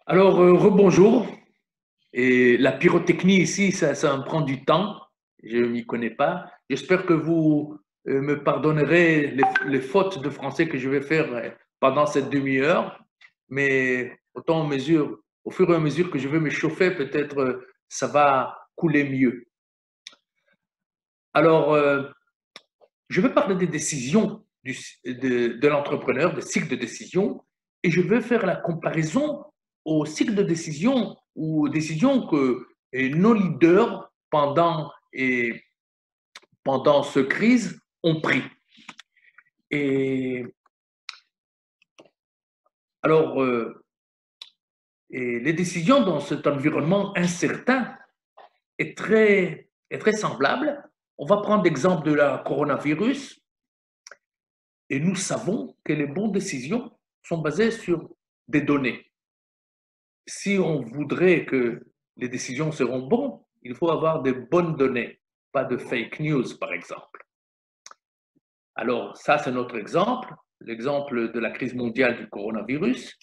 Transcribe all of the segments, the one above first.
Alors, rebonjour. Et la pyrotechnie ici, ça me prend du temps. Je ne m'y connais pas. J'espère que vous me pardonnerez les fautes de français que je vais faire pendant cette demi-heure. Mais au fur et à mesure que je vais me chauffer, peut-être ça va couler mieux. Alors, je vais parler des décisions de l'entrepreneur, des cycles de décision, et je vais faire la comparaison aux cycles de décision ou aux décisions que nos leaders, pendant ce crise, ont pris. Et alors, et les décisions dans cet environnement incertain est très semblable. On va prendre l'exemple de la coronavirus. Et nous savons que les bonnes décisions sont basées sur des données. Si on voudrait que les décisions seront bonnes, il faut avoir de bonnes données, pas de fake news, par exemple. Alors, ça, c'est notre exemple, l'exemple de la crise mondiale du coronavirus.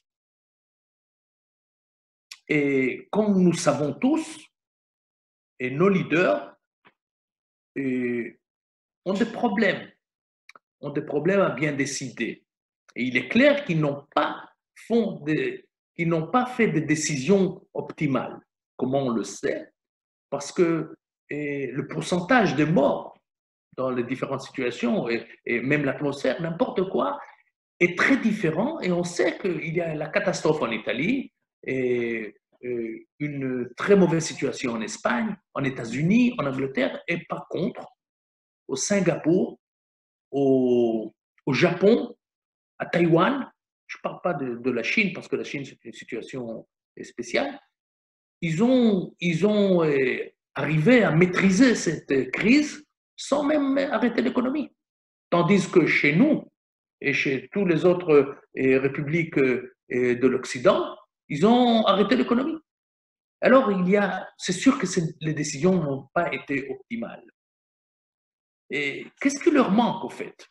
Et comme nous savons tous, et nos leaders ont des problèmes, à bien décider. Et il est clair qu'ils n'ont pas fait de décisions optimales. Comment on le sait? Parce que le pourcentage de morts dans les différentes situations et même l'atmosphère, n'importe quoi, est très différent. Et on sait qu'il y a la catastrophe en Italie et une très mauvaise situation en Espagne, en États-Unis, en Angleterre, et par contre, au Singapour, au Japon, à Taïwan, je ne parle pas de la Chine parce que la Chine, c'est une situation spéciale, ils ont arrivé à maîtriser cette crise sans même arrêter l'économie. Tandis que chez nous et chez toutes les autres républiques de l'Occident, ils ont arrêté l'économie. Alors, c'est sûr que les décisions n'ont pas été optimales. Et qu'est-ce qui leur manque, au fait?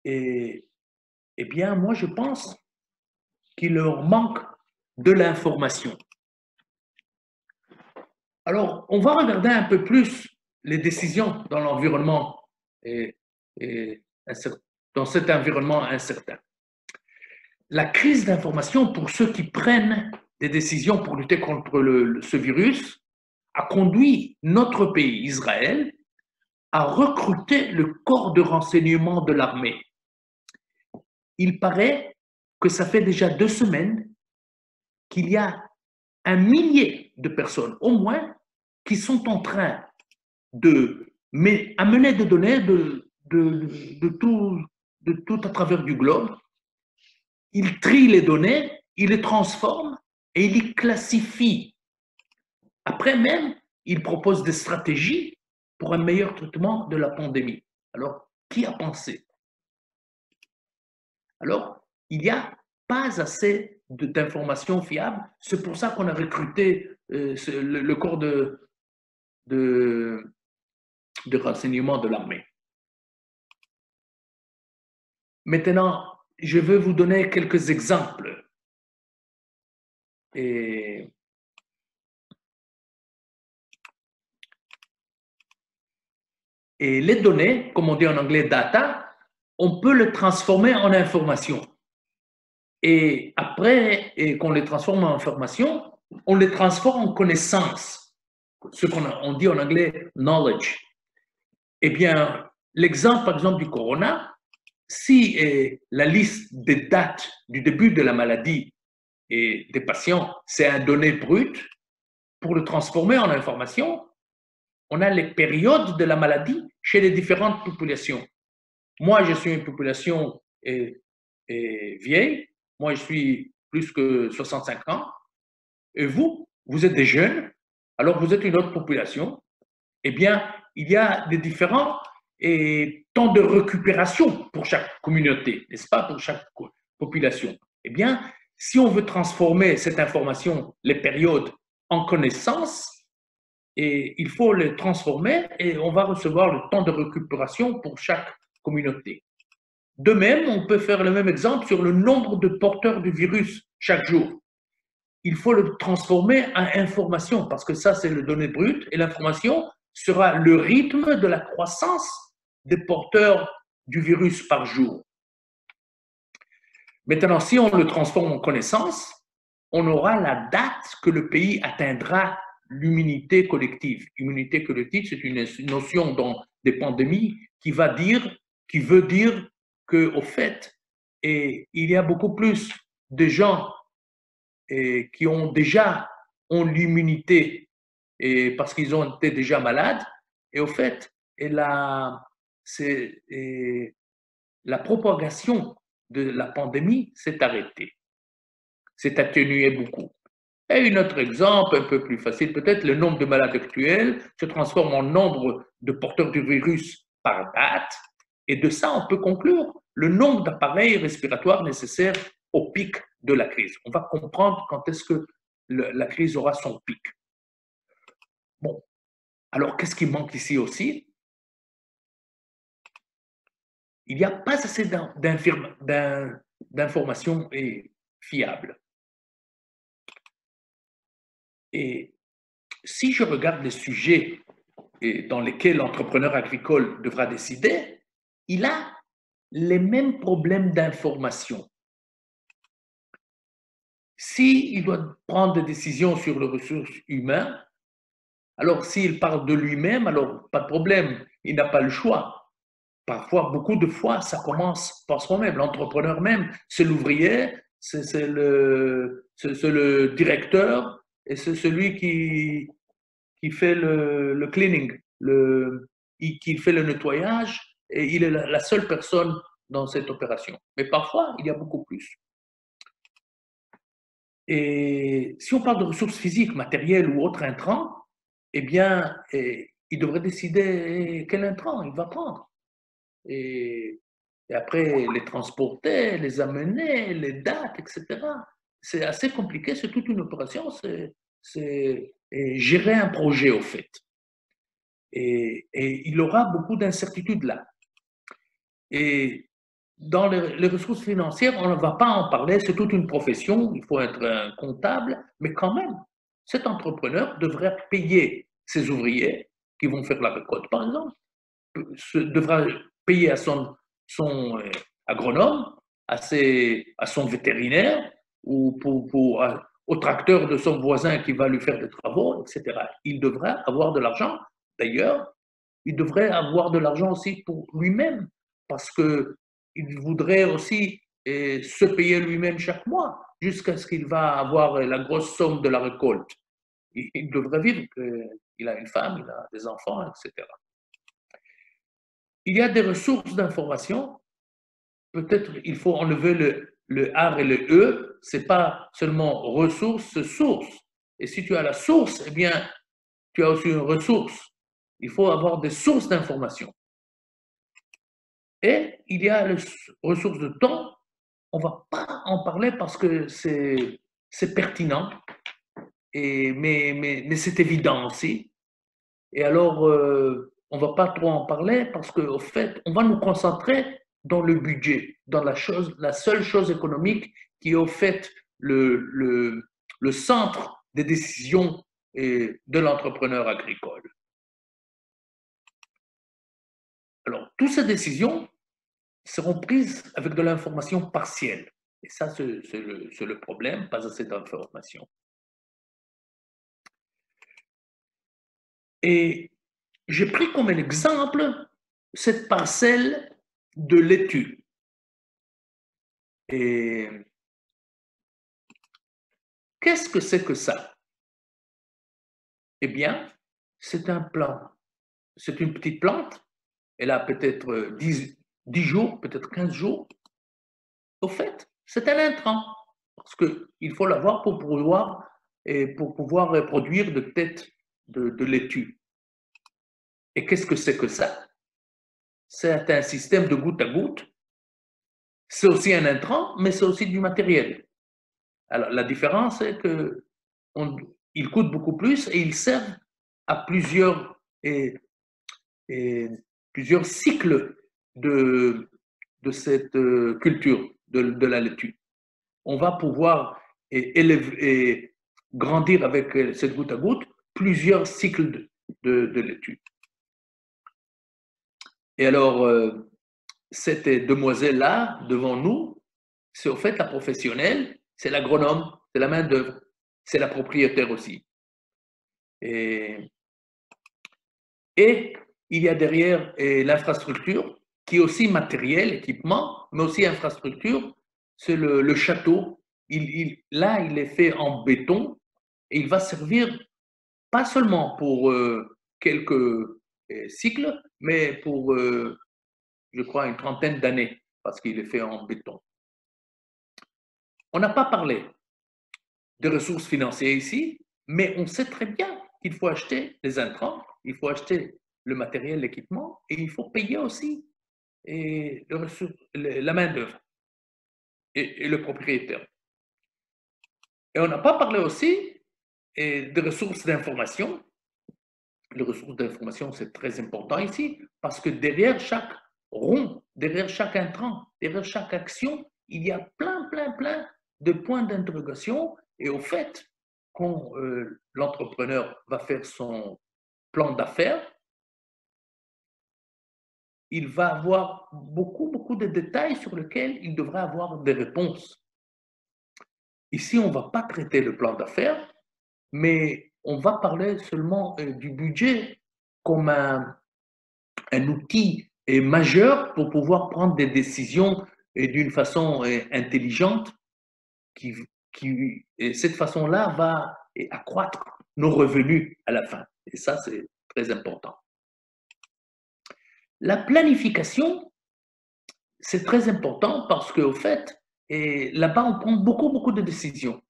Et, eh bien, moi, je pense qu'il leur manque de l'information. Alors, on va regarder un peu plus les décisions dans l'environnement et, et dans cet environnement incertain. La crise d'information pour ceux qui prennent des décisions pour lutter contre ce virus a conduit notre pays, Israël, à recruter le corps de renseignement de l'armée. Il paraît que ça fait déjà 2 semaines qu'il y a 1 millier de personnes, au moins, qui sont en train amener des données de tout à travers du globe. Ils trient les données, ils les transforment et ils les classifient. Après même, ils proposent des stratégies pour un meilleur traitement de la pandémie. Alors, qui a pensé? Alors, il n'y a pas assez d'informations fiables. C'est pour ça qu'on a recruté le corps de renseignement de l'armée. Maintenant, je vais vous donner quelques exemples. Et les données, comme on dit en anglais data, on peut les transformer en information. Et après qu'on les transforme en information, on les transforme en connaissances, ce qu'on dit en anglais knowledge. Eh bien, l'exemple, par exemple, du corona, si la liste des dates du début de la maladie et des patients, c'est un donné brut, pour le transformer en information, on a les périodes de la maladie chez les différentes populations. Moi, je suis une population vieille. Moi, je suis plus que 65 ans. Et vous, vous êtes des jeunes. Alors, vous êtes une autre population. Eh bien, il y a des différents temps de récupération pour chaque communauté, n'est-ce pas, pour chaque population. Eh bien, si on veut transformer cette information, les périodes, en connaissances, et il faut les transformer et on va recevoir le temps de récupération pour chaque communauté. De même, on peut faire le même exemple sur le nombre de porteurs du virus chaque jour. Il faut le transformer en information parce que ça, c'est le données brut et l'information sera le rythme de la croissance des porteurs du virus par jour. Maintenant, si on le transforme en connaissance, on aura la date que le pays atteindra l'immunité collective. Immunité collective, c'est une notion dans des pandémies qui veut dire qu'au fait, il y a beaucoup plus de gens qui ont déjà l'immunité parce qu'ils ont été déjà malades. Et au fait, la propagation de la pandémie s'est arrêtée, s'est atténuée beaucoup. Et un autre exemple, un peu plus facile, peut-être le nombre de malades actuels se transforme en nombre de porteurs du virus par date. Et de ça, on peut conclure le nombre d'appareils respiratoires nécessaires au pic de la crise. On va comprendre quand est-ce que la crise aura son pic. Bon, alors qu'est-ce qui manque ici aussi? Il n'y a pas assez d'informations fiables. Et si je regarde les sujets dans lesquels l'entrepreneur agricole devra décider, il a les mêmes problèmes d'information. S'il doit prendre des décisions sur les ressources humaines, alors s'il parle de lui-même, alors pas de problème, il n'a pas le choix. Parfois, beaucoup de fois, ça commence par soi-même. L'entrepreneur même, c'est l'ouvrier, c'est le directeur et c'est celui qui fait le cleaning, qui fait le nettoyage et il est la seule personne dans cette opération. Mais parfois, il y a beaucoup plus. Et si on parle de ressources physiques, matérielles ou autres intrants, eh bien, il devrait décider quel intrant il va prendre. Et après, les transporter, les amener, les dates, etc. C'est assez compliqué, c'est toute une opération, c'est gérer un projet au fait. Et il aura beaucoup d'incertitudes là. Et dans les ressources financières, on ne va pas en parler, c'est toute une profession, il faut être un comptable, mais quand même, cet entrepreneur devrait payer ses ouvriers qui vont faire la récolte, par exemple, devra payer à son agronome, à son vétérinaire, ou au tracteur de son voisin qui va lui faire des travaux, etc. Il devrait avoir de l'argent. D'ailleurs, il devrait avoir de l'argent aussi pour lui-même, parce qu'il voudrait aussi se payer lui-même chaque mois, jusqu'à ce qu'il va avoir la grosse somme de la récolte. Il devrait vivre, il a une femme, il a des enfants, etc. Il y a des ressources d'information. Peut-être il faut enlever le R et le E. Ce n'est pas seulement ressource, c'est source. Et si tu as la source, eh bien, tu as aussi une ressource. Il faut avoir des sources d'information. Et il y a les ressources de temps. On ne va pas en parler parce que c'est pertinent, mais c'est évident aussi. Et alors, on ne va pas trop en parler parce qu'au fait, on va nous concentrer dans le budget, dans la seule chose économique qui est au fait le centre des décisions de l'entrepreneur agricole. Alors, toutes ces décisions seront prises avec de l'information partielle. Et ça, c'est le problème, pas assez d'informations. Et j'ai pris comme un exemple cette parcelle de laitue. Et qu'est-ce que c'est que ça? Eh bien, c'est un plant. C'est une petite plante. Elle a peut-être 10 jours, peut-être 15 jours. Au fait, c'est un intrant. Parce qu'il faut l'avoir pour pouvoir produire de têtes de laitue. Et qu'est-ce que c'est que ça? C'est un système de goutte à goutte. C'est aussi un intrant, mais c'est aussi du matériel. Alors, la différence, c'est qu'il coûte beaucoup plus et il sert à plusieurs cycles de de cette culture de la laitue. On va pouvoir élever, grandir avec cette goutte à goutte plusieurs cycles de laitue. Et alors, cette demoiselle-là, devant nous, c'est au fait la professionnelle, c'est l'agronome, c'est la main-d'œuvre, c'est la propriétaire aussi. Et il y a derrière l'infrastructure, qui est aussi matériel, équipement, mais aussi infrastructure, c'est le château. Là, il est fait en béton et il va servir pas seulement pour quelques cycles, mais pour, je crois, une trentaine d'années, parce qu'il est fait en béton. On n'a pas parlé de ressources financières ici, mais on sait très bien qu'il faut acheter les intrants, il faut acheter le matériel, l'équipement, et il faut payer aussi la main-d'œuvre et le propriétaire. Et on n'a pas parlé aussi des ressources d'information. Les ressources d'information, c'est très important ici, parce que derrière chaque rond, derrière chaque intrant, derrière chaque action, il y a plein de points d'interrogation. Et au fait, quand l'entrepreneur va faire son plan d'affaires, il va avoir beaucoup de détails sur lesquels il devra avoir des réponses. Ici, on ne va pas traiter le plan d'affaires, mais on va parler seulement du budget comme un outil majeur pour pouvoir prendre des décisions d'une façon intelligente et cette façon-là va accroître nos revenus à la fin. Et ça, c'est très important. La planification, c'est très important parce qu'au fait, là-bas, on prend beaucoup de décisions.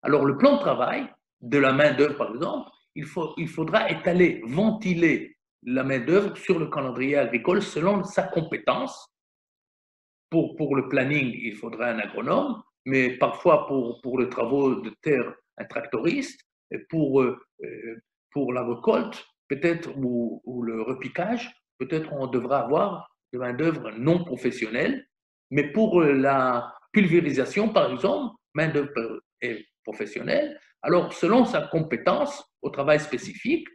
Alors, le plan de travail de la main-d'œuvre, par exemple, il faudra étaler, ventiler la main-d'œuvre sur le calendrier agricole selon sa compétence. Pour le planning, il faudra un agronome, mais parfois pour les travaux de terre, un tractoriste, et pour la récolte, peut-être, ou le repiquage, peut-être on devra avoir de main-d'œuvre non professionnelle, mais pour la pulvérisation, par exemple, main-d'œuvre professionnelle. Alors, selon sa compétence au travail spécifique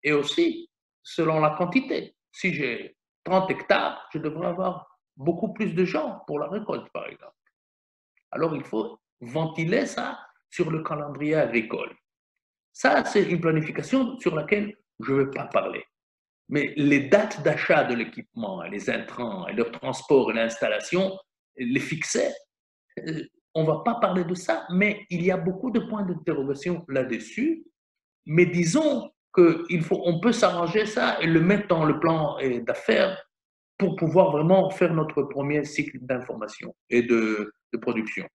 et aussi selon la quantité. Si j'ai 30 hectares, je devrais avoir beaucoup plus de gens pour la récolte, par exemple. Alors, il faut ventiler ça sur le calendrier agricole. Ça, c'est une planification sur laquelle je ne vais pas parler. Mais les dates d'achat de l'équipement, les intrants, et leur transport et l'installation, les fixer, on ne va pas parler de ça, mais il y a beaucoup de points d'interrogation là-dessus. Mais disons qu'on peut s'arranger ça et le mettre dans le plan d'affaires pour pouvoir vraiment faire notre premier cycle d'information et de production.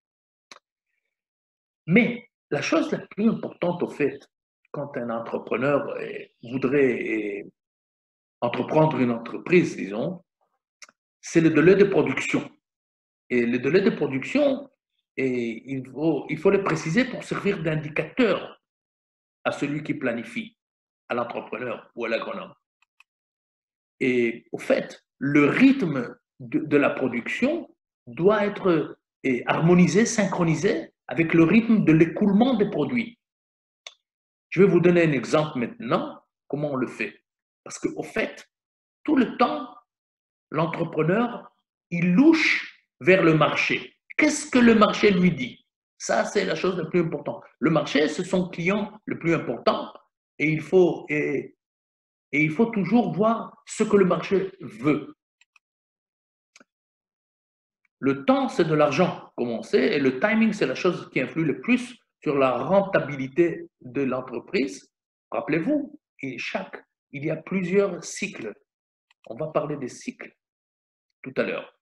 Mais la chose la plus importante, au fait, quand un entrepreneur voudrait entreprendre une entreprise, disons, c'est le délai de production. Et le délai de production, il faut le préciser pour servir d'indicateur à celui qui planifie, à l'entrepreneur ou à l'agronome. Et au fait, le rythme de la production doit être harmonisé, synchronisé avec le rythme de l'écoulement des produits. Je vais vous donner un exemple maintenant, comment on le fait. Parce qu'au fait, tout le temps, l'entrepreneur, il louche vers le marché. Qu'est-ce que le marché lui dit? Ça, c'est la chose la plus importante. Le marché, c'est son client le plus important et il faut toujours voir ce que le marché veut. Le temps, c'est de l'argent, comme on sait, et le timing, c'est la chose qui influe le plus sur la rentabilité de l'entreprise. Rappelez-vous, il y a plusieurs cycles. On va parler des cycles tout à l'heure.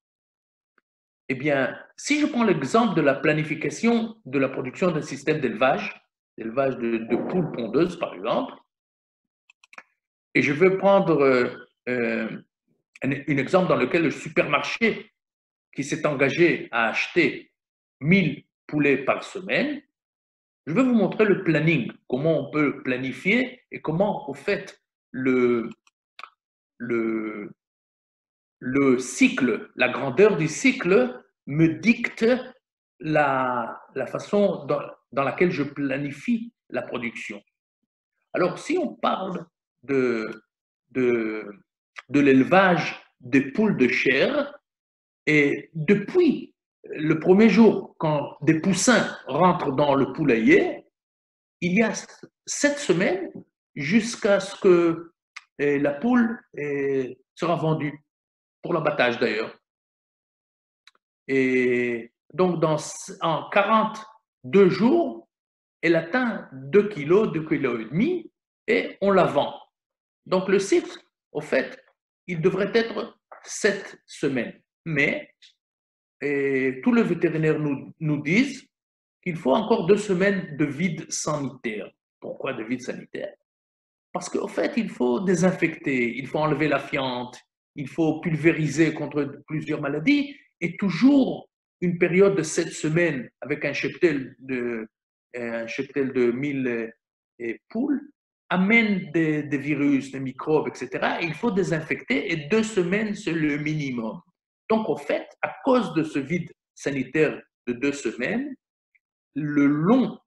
Eh bien, si je prends l'exemple de la planification de la production d'un système d'élevage de poules pondeuses, par exemple, et je veux prendre un exemple dans lequel le supermarché qui s'est engagé à acheter 1000 poulets par semaine, je vais vous montrer le planning, comment on peut planifier et comment, au fait, le cycle, la grandeur du cycle me dicte la façon dans laquelle je planifie la production. Alors, si on parle de, de, de l'élevage des poules de chair, et depuis le premier jour, quand des poussins rentrent dans le poulailler, il y a 7 semaines jusqu'à ce que la poule sera vendue, pour l'abattage d'ailleurs. Et donc, en 42 jours, elle atteint 2 kg, 2 kg et demi, et on la vend. Donc, le cycle, au fait, il devrait être 7 semaines. Mais tous les vétérinaires nous disent qu'il faut encore 2 semaines de vide sanitaire. Pourquoi de vide sanitaire? Parce qu'au fait, il faut désinfecter, il faut enlever la fiente, il faut pulvériser contre plusieurs maladies, et toujours une période de 7 semaines avec un cheptel de 1000 poules amène des virus, des microbes, etc. Il faut désinfecter et 2 semaines, c'est le minimum. Donc, au fait, à cause de ce vide sanitaire de 2 semaines, le long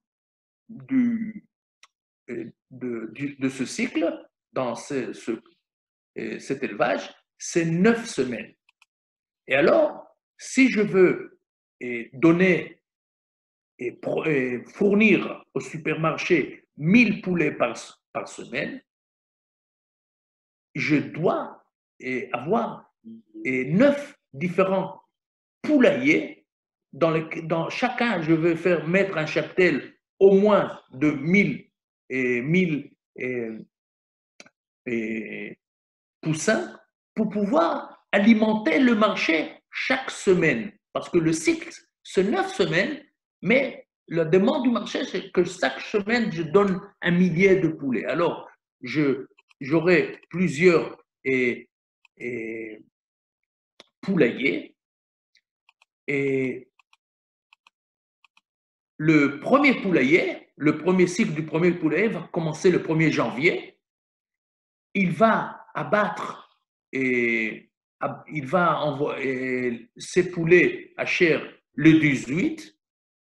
de ce cycle, dans cet élevage, c'est 9 semaines. Et alors, si je veux donner et fournir au supermarché 1000 poulets par semaine, je dois avoir 9 différents poulaillers dans chacun, je veux faire mettre un cheptel au moins de 1000 poussins pour pouvoir alimenter le marché chaque semaine. Parce que le cycle, c'est 9 semaines, mais la demande du marché, c'est que chaque semaine, je donne un millier de poulets. Alors, j'aurai plusieurs poulaillers. Et le premier poulailler, le premier cycle du premier poulailler va commencer le 1er janvier. Il va abattre et il va envoyer ses poulets à chair le 18.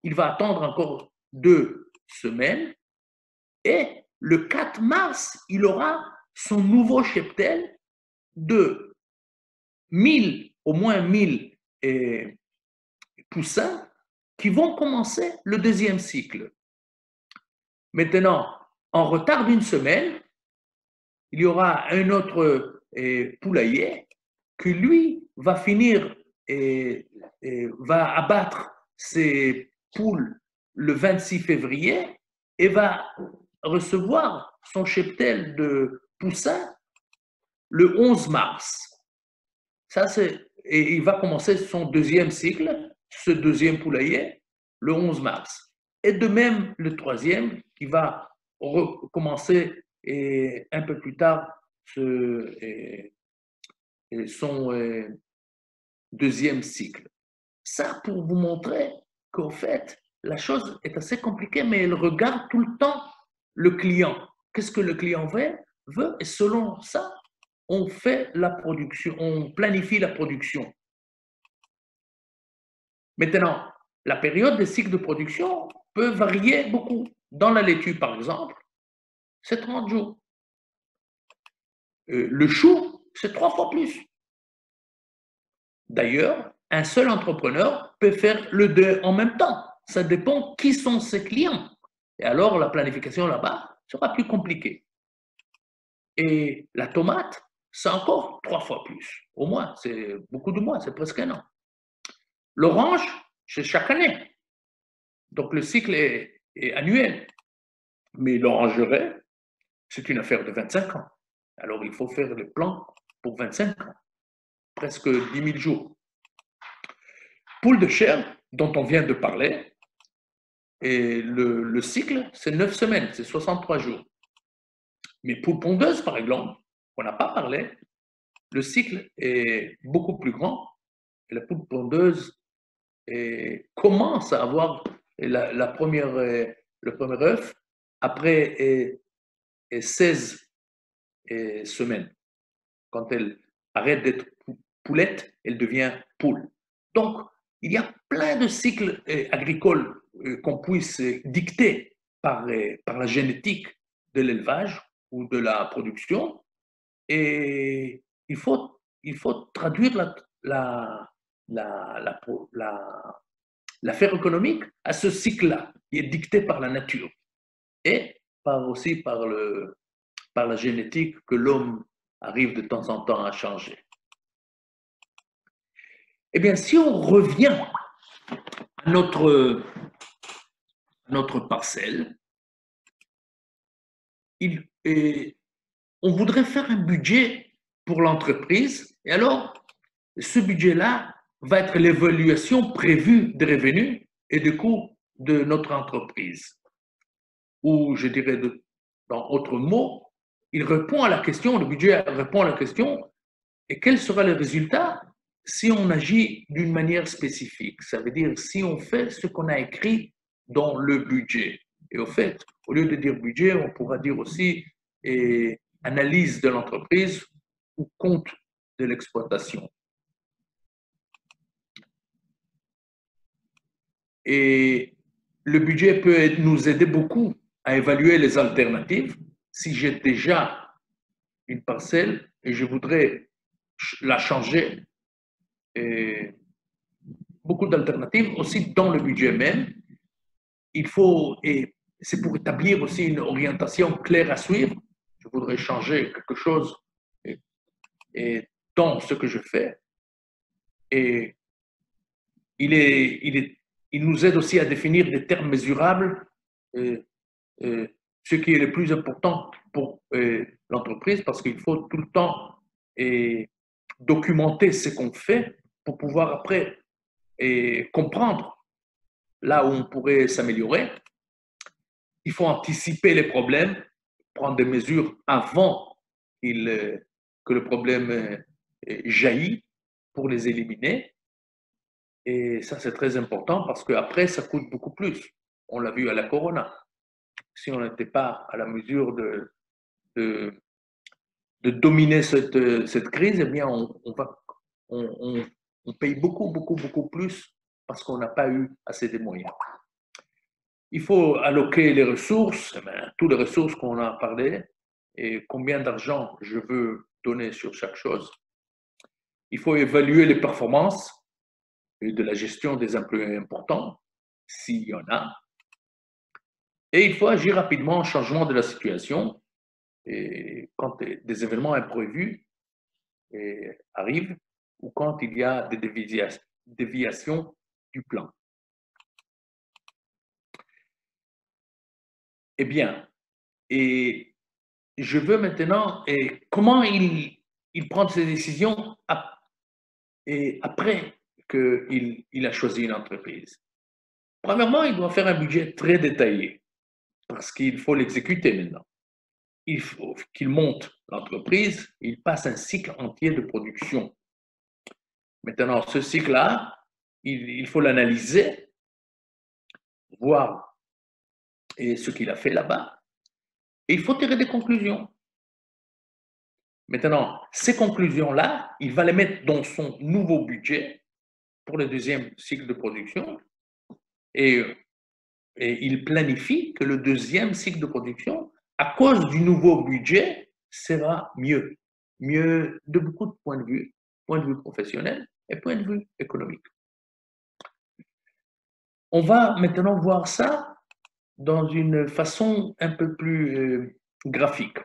Il va attendre encore 2 semaines. Et le 4 mars, il aura son nouveau cheptel de 1000, au moins 1000 poussins qui vont commencer le deuxième cycle. Maintenant, en retard d'une semaine, il y aura un autre poulailler qui, lui, va finir et va abattre ses poules le 26 février et va recevoir son cheptel de poussins le 11 mars. Et il va commencer son deuxième cycle, ce deuxième poulailler, le 11 mars. Et de même, le troisième, qui va recommencer un peu plus tard son deuxième cycle. Ça pour vous montrer qu'en fait, la chose est assez compliquée, mais elle regarde tout le temps le client. Qu'est-ce que le client veut et selon ça, on fait la production, on planifie la production. Maintenant, la période des cycles de production peut varier beaucoup. Dans la laitue, par exemple, c'est 30 jours. Le chou, c'est 3 fois plus. D'ailleurs, un seul entrepreneur peut faire le deux en même temps. Ça dépend qui sont ses clients. Et alors, la planification là-bas sera plus compliquée. Et la tomate, c'est encore 3 fois plus. Au moins, c'est beaucoup de mois, c'est presque un an. L'orange, c'est chaque année. Donc, le cycle est annuel. Mais l'orangerie, c'est une affaire de 25 ans. Alors, il faut faire le plan pour 25 ans. Presque 10 000 jours. Poule de chair, dont on vient de parler, et le cycle, c'est 9 semaines, c'est 63 jours. Mais poule pondeuse, par exemple, on n'a pas parlé, le cycle est beaucoup plus grand. Et la poule pondeuse commence à avoir le premier œuf après 16 semaines, quand elle arrête d'être poulette, elle devient poule. Donc, il y a plein de cycles agricoles qu'on puisse dicter par la génétique de l'élevage ou de la production. Et il faut traduire l'affaire économique à ce cycle-là, qui est dicté par la nature et aussi par la génétique que l'homme arrive de temps en temps à changer. Eh bien, si on revient à notre parcelle, on voudrait faire un budget pour l'entreprise. Et alors, ce budget-là va être l'évaluation prévue des revenus et des coûts de notre entreprise. Ou je dirais, dans autres mots, il répond à la question, le budget répond à la question, et quel sera le résultat si on agit d'une manière spécifique? Ça veut dire si on fait ce qu'on a écrit dans le budget. Et au fait, au lieu de dire budget, on pourra dire aussi analyse de l'entreprise ou compte de l'exploitation. Et le budget peut nous aider beaucoup à évaluer les alternatives. Si j'ai déjà une parcelle et je voudrais la changer, et beaucoup d'alternatives aussi dans le budget même. Il faut, et c'est pour établir aussi une orientation claire à suivre. Je voudrais changer quelque chose et dans ce que je fais. Et il nous aide aussi à définir des termes mesurables, ce qui est le plus important pour l'entreprise, parce qu'il faut tout le temps documenter ce qu'on fait pour pouvoir après comprendre là où on pourrait s'améliorer. Il faut anticiper les problèmes, prendre des mesures avant que le problème jaillit pour les éliminer. Et ça, c'est très important parce qu'après, ça coûte beaucoup plus. On l'a vu à la Corona. Si on n'était pas à la mesure de dominer cette crise, eh bien, on paye beaucoup plus parce qu'on n'a pas eu assez de moyens. Il faut alloquer les ressources, toutes les ressources qu'on a parlé, et combien d'argent je veux donner sur chaque chose. Il faut évaluer les performances et de la gestion des employés importants, s'il y en a. Et il faut agir rapidement au changement de la situation et quand des événements imprévus arrivent ou quand il y a des déviations du plan. Eh bien, et je veux maintenant, comment il prend ses décisions après qu'il a choisi une entreprise. Premièrement, il doit faire un budget très détaillé parce qu'il faut l'exécuter maintenant. Il faut qu'il monte l'entreprise, il passe un cycle entier de production. Maintenant, ce cycle-là, il faut l'analyser, voir ce qu'il a fait là-bas, et il faut tirer des conclusions. Maintenant, ces conclusions-là, il va les mettre dans son nouveau budget pour le deuxième cycle de production et il planifie que le deuxième cycle de production, à cause du nouveau budget, sera mieux de beaucoup de points de vue professionnel et point de vue économique. On va maintenant voir ça dans une façon un peu plus graphique.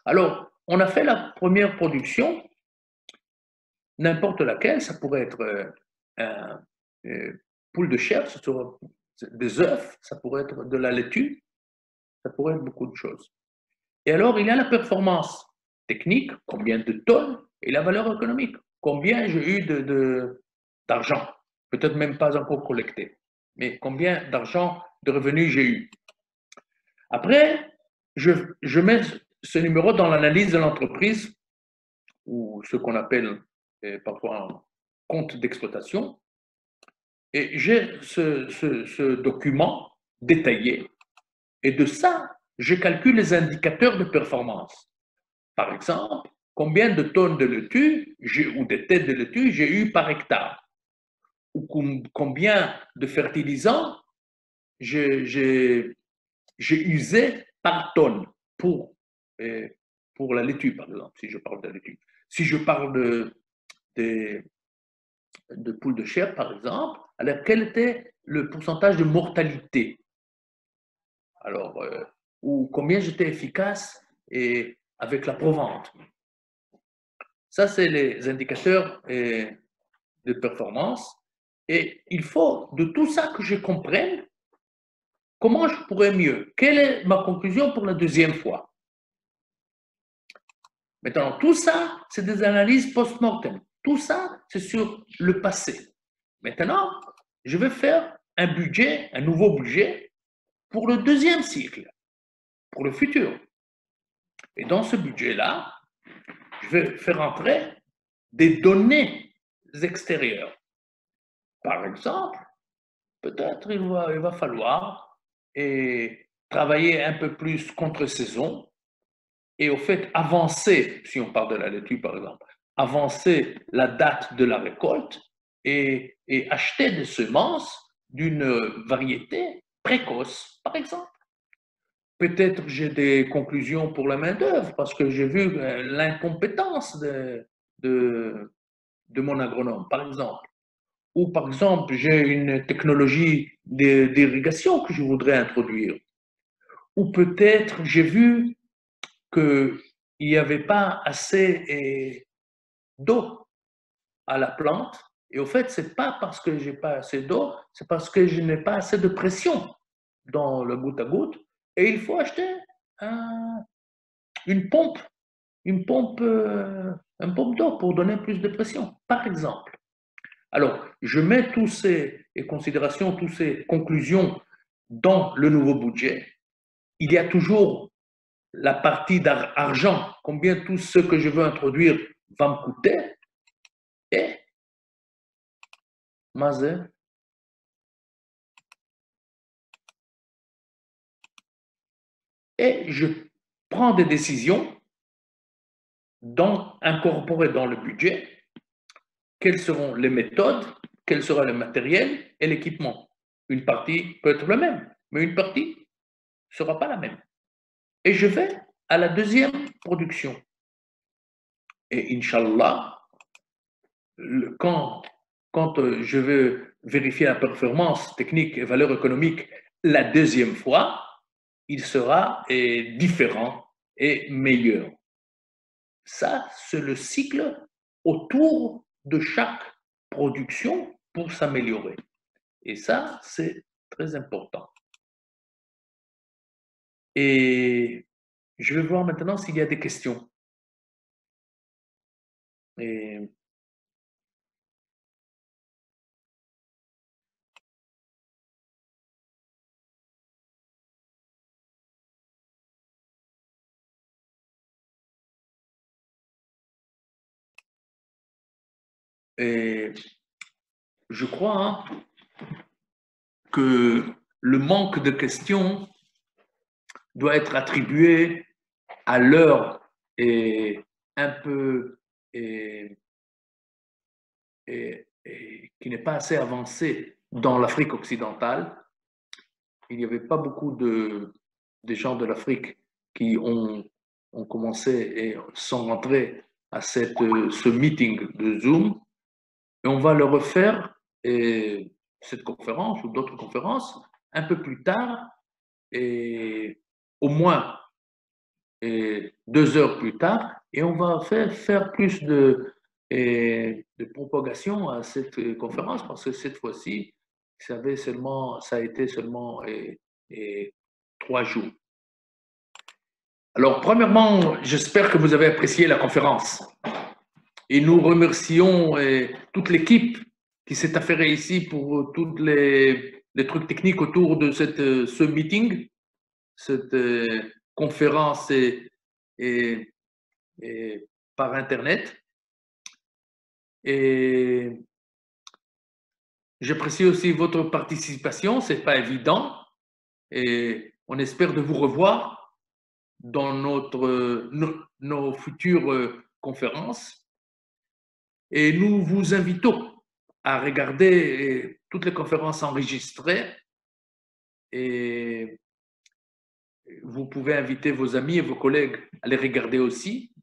Alors, on a fait la première production, n'importe laquelle, ça pourrait être un poule de chair, ça pourrait être des œufs, ça pourrait être de la laitue, ça pourrait être beaucoup de choses. Et alors, il y a la performance technique, combien de tonnes, et la valeur économique, combien j'ai eu d'argent, peut-être même pas encore collecté, mais combien d'argent, de revenus j'ai eu. Après, je mets ce numéro dans l'analyse de l'entreprise, ou ce qu'on appelle parfois un compte d'exploitation, et j'ai ce document détaillé, et de ça, je calcule les indicateurs de performance. Par exemple, combien de tonnes de laitue ou de têtes de laitue j'ai eu par hectare, ou combien de fertilisants j'ai usé par tonne pour la laitue, par exemple, si je parle de laitue. Si je parle de poules de chair, par exemple, alors quel était le pourcentage de mortalité? Alors, ou combien j'étais efficace avec la provente? Ça, c'est les indicateurs de performance. Et il faut de tout ça que je comprenne comment je pourrais mieux. Quelle est ma conclusion pour la deuxième fois? Maintenant, tout ça, c'est des analyses post-mortem. Tout ça, c'est sur le passé. Maintenant, je vais faire un budget, un nouveau budget pour le deuxième cycle, pour le futur. Et dans ce budget-là, je vais faire entrer des données extérieures. Par exemple, peut-être il va falloir travailler un peu plus contre-saison et au fait avancer, si on parle de la laitue par exemple, avancer la date de la récolte et acheter des semences d'une variété précoce, par exemple. Peut-être j'ai des conclusions pour la main-d'œuvre parce que j'ai vu l'incompétence de mon agronome, par exemple. Ou par exemple, j'ai une technologie d'irrigation que je voudrais introduire. Ou peut-être j'ai vu qu'il n'y avait pas assez d'eau à la plante. Et au fait, ce n'est pas parce que je n'ai pas assez d'eau, c'est parce que je n'ai pas assez de pression dans le goutte à goutte. Et il faut acheter une pompe, une pompe d'eau pour donner plus de pression, par exemple. Alors, je mets toutes ces considérations, toutes ces conclusions dans le nouveau budget. Il y a toujours la partie d'argent, combien tout ce que je veux introduire va me coûter, et je prends des décisions incorporées dans le budget, quelles seront les méthodes, quel sera le matériel et l'équipement. Une partie peut être la même, mais une partie ne sera pas la même. Et je vais à la deuxième production. Et Inch'Allah, quand je veux vérifier la performance technique et valeur économique la deuxième fois, il sera différent et meilleur. Ça, c'est le cycle autour de chaque production pour s'améliorer. Et ça, c'est très important. Et je vais voir maintenant s'il y a des questions. Et je crois que le manque de questions doit être attribué à l'heure un peu qui n'est pas assez avancée dans l'Afrique occidentale. Il n'y avait pas beaucoup de gens de l'Afrique qui ont commencé et sont rentrés à ce meeting de Zoom. Et on va le refaire, cette conférence ou d'autres conférences, un peu plus tard, et au moins 2 heures plus tard, et on va faire plus de propagation à cette conférence, parce que cette fois-ci, ça a été seulement 3 jours. Alors, premièrement, j'espère que vous avez apprécié la conférence. Et nous remercions toute l'équipe qui s'est affairée ici pour tous les trucs techniques autour de ce meeting, cette conférence par Internet. Et j'apprécie aussi votre participation, ce n'est pas évident. Et on espère de vous revoir dans nos futures conférence et nous vous invitons à regarder toutes les conférences enregistrées et vous pouvez inviter vos amis et vos collègues à les regarder aussi.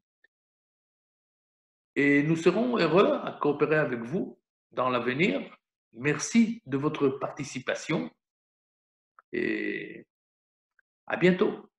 Et nous serons heureux à coopérer avec vous dans l'avenir. Merci de votre participation et à bientôt.